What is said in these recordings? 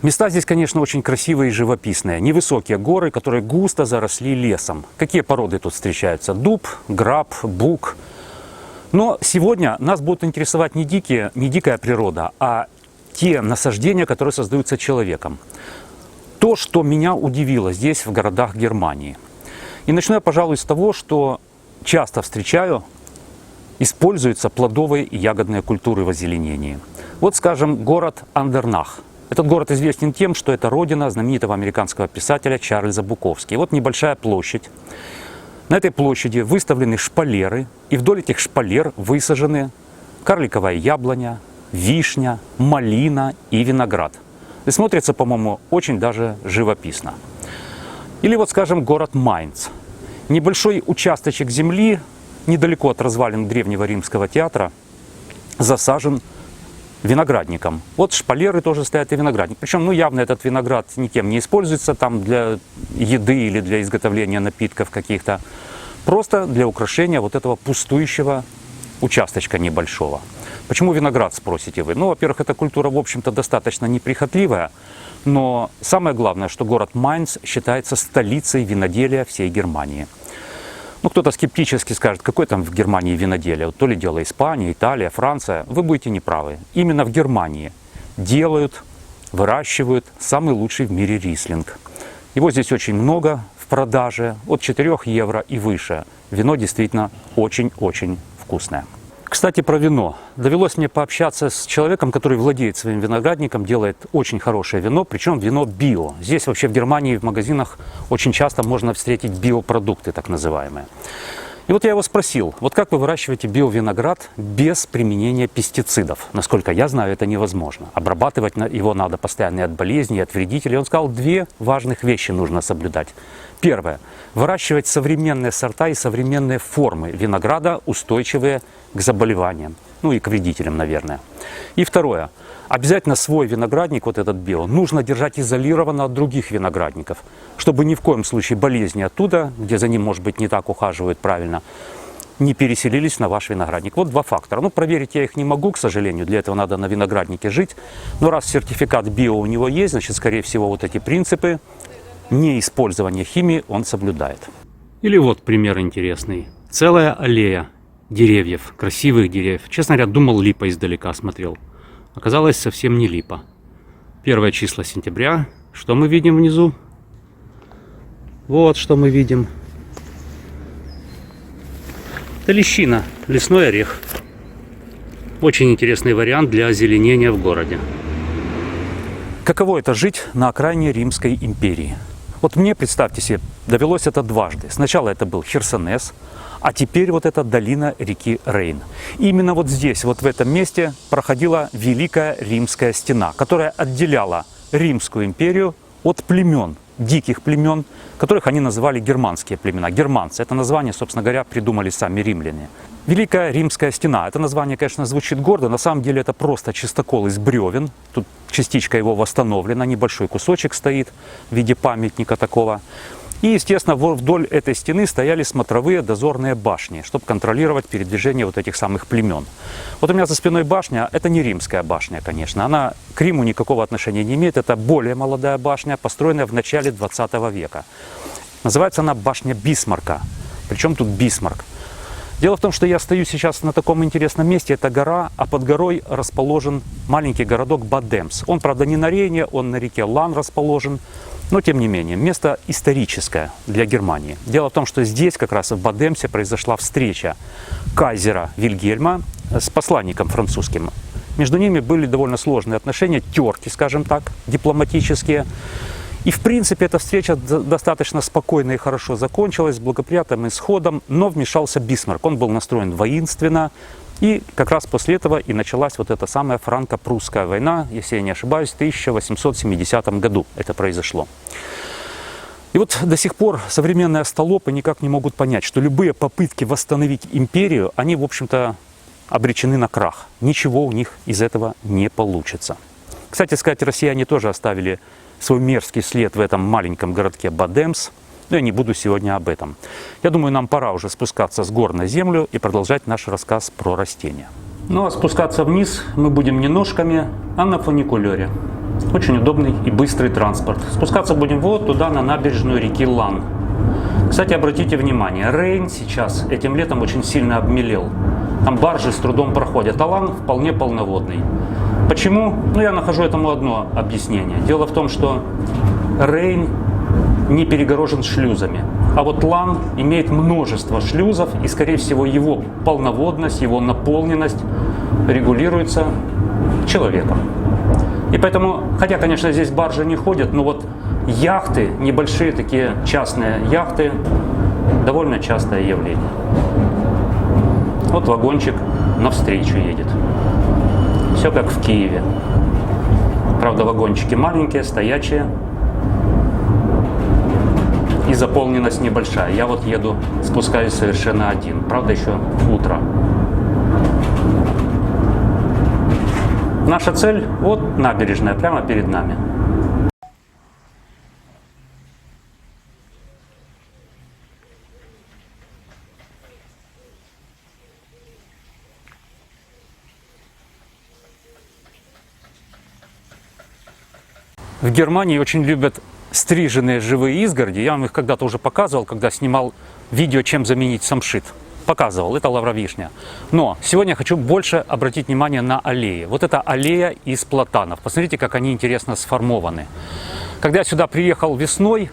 Места здесь, конечно, очень красивые и живописные. Невысокие горы, которые густо заросли лесом. Какие породы тут встречаются? Дуб, граб, бук. Но сегодня нас будут интересовать не дикая природа, а те насаждения, которые создаются человеком. То, что меня удивило здесь, в городах Германии. И начну я, пожалуй, с того, что часто встречаю, используются плодовые и ягодные культуры в озеленении. Вот, скажем, город Андернах. Этот город известен тем, что это родина знаменитого американского писателя Чарльза Буковски. Вот небольшая площадь. На этой площади выставлены шпалеры, и вдоль этих шпалер высажены карликовая яблоня, вишня, малина и виноград. И смотрится, по-моему, очень даже живописно. Или вот, скажем, город Майнц. Небольшой участочек земли, недалеко от развалин древнего римского театра, засажен виноградником. Вот шпалеры тоже стоят и виноградник. Причем, явно этот виноград никем не используется там для еды или для изготовления напитков каких-то. Просто для украшения вот этого пустующего участочка небольшого. Почему виноград, спросите вы? Во-первых, эта культура, в общем-то, достаточно неприхотливая. Но самое главное, что город Майнц считается столицей виноделия всей Германии. Кто-то скептически скажет, какое там в Германии виноделие? То ли дело Испания, Италия, Франция. Вы будете неправы. Именно в Германии делают, выращивают самый лучший в мире рислинг. Его здесь очень много в продаже, от 4 евро и выше. Вино действительно очень-очень вкусное. Кстати, про вино. Довелось мне пообщаться с человеком, который владеет своим виноградником, делает очень хорошее вино, причем вино био. Здесь вообще в Германии в магазинах очень часто можно встретить биопродукты, так называемые. И вот я его спросил, вот как вы выращиваете биовиноград без применения пестицидов? Насколько я знаю, это невозможно. Обрабатывать его надо постоянно и от болезней, и от вредителей. Он сказал, 2 важных вещи нужно соблюдать. Первое. Выращивать современные сорта и современные формы винограда, устойчивые к заболеваниям. И к вредителям, наверное. И второе. Обязательно свой виноградник, вот этот био, нужно держать изолированно от других виноградников, чтобы ни в коем случае болезни оттуда, где за ним, может быть, не так ухаживают правильно, не переселились на ваш виноградник. Вот 2 фактора. Проверить я их не могу, к сожалению, для этого надо на винограднике жить. Но раз сертификат био у него есть, значит, скорее всего, вот эти принципы неиспользования химии он соблюдает. Или вот пример интересный. Целая аллея деревьев, красивых деревьев. Честно говоря, думал, липа издалека смотрел. Оказалось, совсем не липа. 1 число сентября. Что мы видим внизу? Вот что мы видим. Это лещина, лесной орех. Очень интересный вариант для озеленения в городе. Каково это жить на окраине Римской империи? Вот мне, представьте себе, довелось это дважды. Сначала это был Херсонес, а теперь вот эта долина реки Рейн. И именно вот здесь, вот в этом месте, проходила Великая Римская стена, которая отделяла Римскую империю от племен, диких племен, которых они называли германские племена. Германцы. Это название, собственно говоря, придумали сами римляне. Великая Римская стена. Это название, конечно, звучит гордо. На самом деле это просто чистокол из бревен. Тут частичка его восстановлена, небольшой кусочек стоит в виде памятника такого. И, естественно, вдоль этой стены стояли смотровые дозорные башни, чтобы контролировать передвижение вот этих самых племен. Вот у меня за спиной башня, это не римская башня, конечно. Она к Риму никакого отношения не имеет. Это более молодая башня, построенная в начале 20 века. Называется она башня Бисмарка. Причем тут Бисмарк? Дело в том, что я стою сейчас на таком интересном месте. Это гора, а под горой расположен маленький городок Бадемс. Он, правда, не на Рейне, он на реке Лан расположен. Но, тем не менее, место историческое для Германии. Дело в том, что здесь, как раз в Бадемсе, произошла встреча кайзера Вильгельма с посланником французским. Между ними были довольно сложные отношения, терки, скажем так, дипломатические. И, в принципе, эта встреча достаточно спокойно и хорошо закончилась, с благоприятным исходом, но вмешался Бисмарк. Он был настроен воинственно, и как раз после этого и началась вот эта самая франко-прусская война, если я не ошибаюсь, в 1870 году это произошло. И вот до сих пор современные остолопы никак не могут понять, что любые попытки восстановить империю, они, в общем-то, обречены на крах. Ничего у них из этого не получится. Кстати сказать, россияне тоже оставили свой мерзкий след в этом маленьком городке Бадемс. Но я не буду сегодня об этом. Я думаю, нам пора уже спускаться с гор на землю и продолжать наш рассказ про растения. Ну а спускаться вниз мы будем не ножками, а на фуникулере. Очень удобный и быстрый транспорт. Спускаться будем вот туда, на набережную реки Лан. Кстати, обратите внимание, Рейн сейчас этим летом очень сильно обмелел. Там баржи с трудом проходят, а Лан вполне полноводный. Почему? Ну, я нахожу этому одно объяснение. Дело в том, что Рейн не перегорожен шлюзами. А вот Лан имеет множество шлюзов, и, скорее всего, его полноводность, его наполненность регулируется человеком. И поэтому, хотя, конечно, здесь баржи не ходят, но вот яхты, небольшие такие частные яхты, довольно частое явление. Вот вагончик навстречу едет. Все как в Киеве. Правда, вагончики маленькие, стоячие. И заполненность небольшая. Я вот еду, спускаюсь совершенно один. Правда, еще утро. Наша цель – вот набережная, прямо перед нами. В Германии очень любят стриженные живые изгороди. Я вам их когда-то уже показывал, когда снимал видео, чем заменить самшит. Показывал, это лавровишня. Но сегодня я хочу больше обратить внимание на аллеи. Вот это аллея из платанов. Посмотрите, как они интересно сформованы. Когда я сюда приехал весной,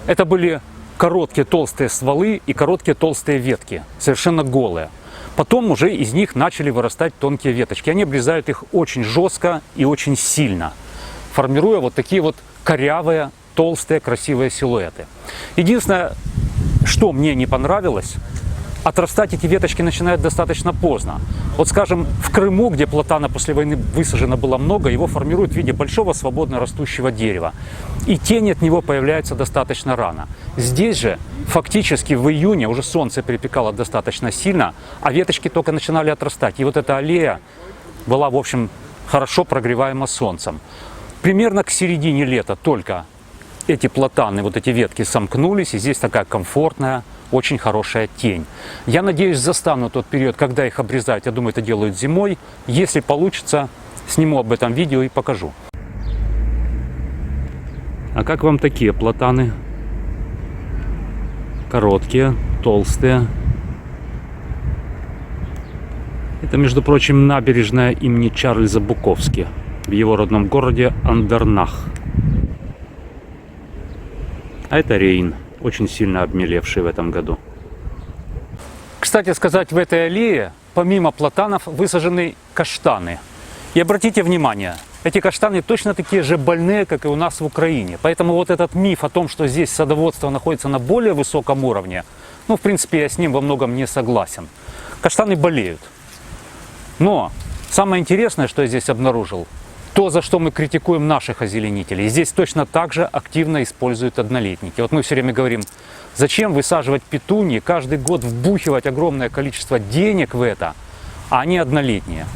это были короткие толстые стволы и короткие толстые ветки, совершенно голые. Потом уже из них начали вырастать тонкие веточки. Они обрезают их очень жестко и очень сильно, формируя вот такие вот корявые, толстые, красивые силуэты. Единственное, что мне не понравилось, отрастать эти веточки начинают достаточно поздно. Вот, скажем, в Крыму, где платана после войны высажено было много, его формируют в виде большого свободно растущего дерева. И тень от него появляется достаточно рано. Здесь же фактически в июне уже солнце припекало достаточно сильно, а веточки только начинали отрастать. И вот эта аллея была, в общем, хорошо прогреваема солнцем. Примерно к середине лета только эти платаны, вот эти ветки сомкнулись, и здесь такая комфортная, очень хорошая тень. Я надеюсь, застану тот период, когда их обрезают. Я думаю, это делают зимой. Если получится, сниму об этом видео и покажу. А как вам такие платаны? Короткие, толстые. Это, между прочим, набережная имени Чарльза Буковски в его родном городе Андернах. А это Рейн, очень сильно обмелевший в этом году. Кстати сказать, в этой аллее, помимо платанов, высажены каштаны. И обратите внимание, эти каштаны точно такие же больные, как и у нас в Украине. Поэтому вот этот миф о том, что здесь садоводство находится на более высоком уровне, ну, в принципе, я с ним во многом не согласен. Каштаны болеют. Но самое интересное, что я здесь обнаружил, то, за что мы критикуем наших озеленителей, здесь точно так же активно используют однолетники. Вот мы все время говорим, зачем высаживать петунии, каждый год вбухивать огромное количество денег в это, а они однолетние.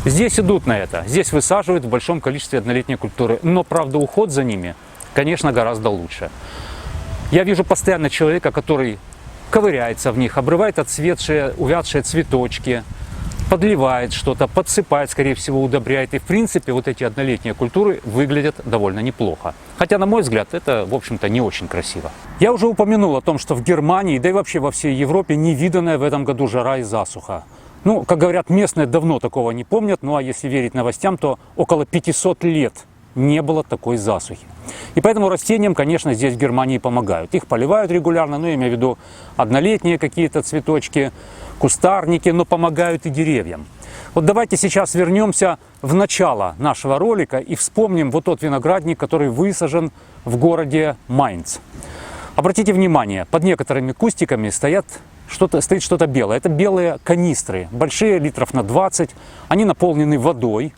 Здесь идут на это, здесь высаживают в большом количестве однолетние культуры, но, правда, уход за ними, конечно, гораздо лучше. Я вижу постоянно человека, который ковыряется в них, обрывает отцветшие, увядшие цветочки, подливает что-то, подсыпает, скорее всего, удобряет. И, в принципе, вот эти однолетние культуры выглядят довольно неплохо. Хотя, на мой взгляд, это, в общем-то, не очень красиво. Я уже упомянул о том, что в Германии, да и вообще во всей Европе, невиданная в этом году жара и засуха. Ну, как говорят, местные давно такого не помнят, ну а если верить новостям, то около 500 лет не было такой засухи. И поэтому растениям, конечно, здесь в Германии помогают. Их поливают регулярно, ну, я имею в виду однолетние какие-то цветочки, кустарники, но помогают и деревьям. Вот давайте сейчас вернемся в начало нашего ролика и вспомним вот тот виноградник, который высажен в городе Майнц. Обратите внимание, под некоторыми кустиками стоит что-то белое. Это белые канистры, большие, литров на 20. Они наполнены водой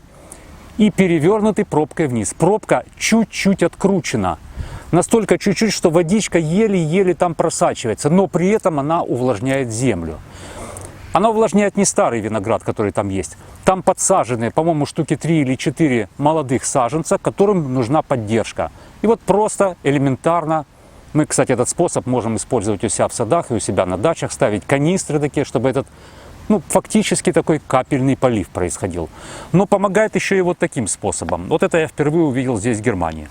и перевернуты пробкой вниз. Пробка чуть-чуть откручена. Настолько чуть-чуть, что водичка еле-еле там просачивается, но при этом она увлажняет землю. Она увлажняет не старый виноград, который там есть. Там подсажены, по-моему, штуки 3 или 4 молодых саженца, которым нужна поддержка. И вот просто элементарно, мы, кстати, этот способ можем использовать у себя в садах и у себя на дачах, ставить канистры такие, чтобы этот Ну, фактически такой капельный полив происходил. Но помогает еще и вот таким способом. Вот это я впервые увидел здесь, в Германии.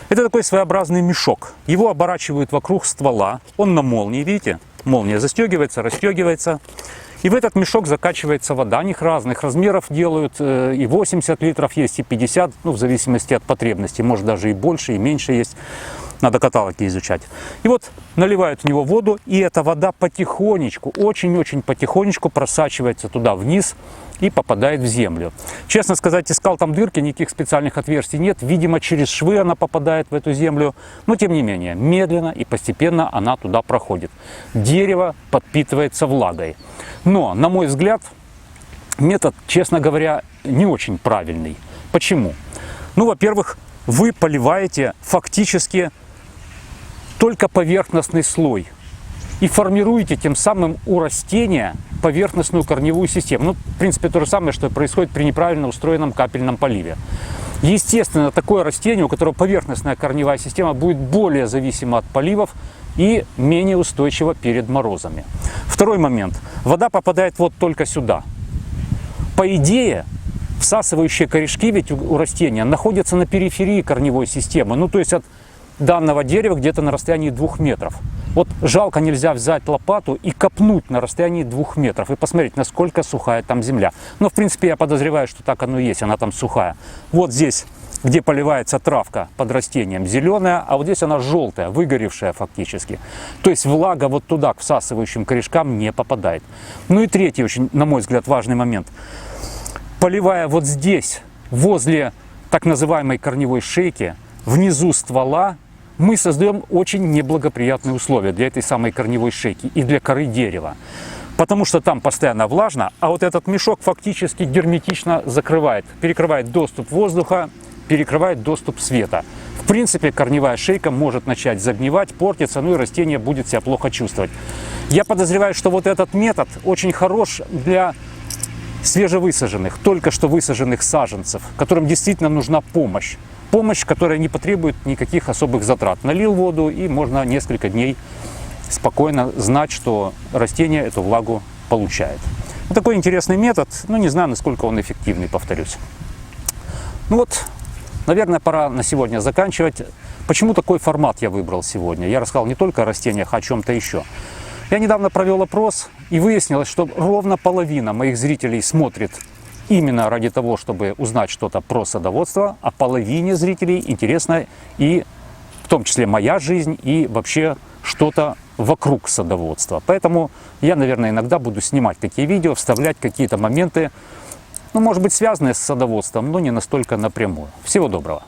Это такой своеобразный мешок. Его оборачивают вокруг ствола. Он на молнии, видите? Молния застегивается, расстегивается. И в этот мешок закачивается вода. Они их разных размеров делают. И 80 литров есть, и 50, ну, в зависимости от потребностей. Может, даже и больше, и меньше есть. Надо каталоги изучать. И вот наливают в него воду, и эта вода потихонечку, очень-очень потихонечку просачивается туда вниз и попадает в землю. Честно сказать, искал там дырки, никаких специальных отверстий нет. Видимо, через швы она попадает в эту землю. Но, тем не менее, медленно и постепенно она туда проходит. Дерево подпитывается влагой. Но, на мой взгляд, метод, честно говоря, не очень правильный. Почему? Ну, во-первых, вы поливаете фактически только поверхностный слой и формируете тем самым у растения поверхностную корневую систему. Ну, в принципе, то же самое, что происходит при неправильно устроенном капельном поливе. Естественно, такое растение, у которого поверхностная корневая система, будет более зависимо от поливов и менее устойчиво перед морозами. Второй момент. Вода попадает вот только сюда. По идее, всасывающие корешки ведь у растения находятся на периферии корневой системы. Ну, то есть от данного дерева где-то на расстоянии 2 метров. Вот жалко, нельзя взять лопату и копнуть на расстоянии 2 метров и посмотреть, насколько сухая там земля. Но, в принципе, я подозреваю, что так оно и есть, она там сухая. Вот здесь, где поливается травка под растением, зеленая, а вот здесь она желтая, выгоревшая фактически. То есть влага вот туда, к всасывающим корешкам, не попадает. Ну и третий, очень, на мой взгляд, важный момент. Поливая вот здесь, возле так называемой корневой шейки, внизу ствола, мы создаем очень неблагоприятные условия для этой самой корневой шейки и для коры дерева. Потому что там постоянно влажно, а вот этот мешок фактически герметично закрывает, перекрывает доступ воздуха, перекрывает доступ света. В принципе, корневая шейка может начать загнивать, портиться, ну и растение будет себя плохо чувствовать. Я подозреваю, что вот этот метод очень хорош для свежевысаженных, только что высаженных саженцев, которым действительно нужна помощь. Помощь, которая не потребует никаких особых затрат. Налил воду, и можно несколько дней спокойно знать, что растение эту влагу получает. Вот такой интересный метод, но не знаю, насколько он эффективный, повторюсь. Ну вот, наверное, пора на сегодня заканчивать. Почему такой формат я выбрал сегодня? Я рассказал не только о растениях, а о чем-то еще. Я недавно провел опрос, и выяснилось, что ровно половина моих зрителей смотрит именно ради того, чтобы узнать что-то про садоводство, а половине зрителей интересна и в том числе моя жизнь и вообще что-то вокруг садоводства. Поэтому я, наверное, иногда буду снимать такие видео, вставлять какие-то моменты, ну, может быть, связанные с садоводством, но не настолько напрямую. Всего доброго!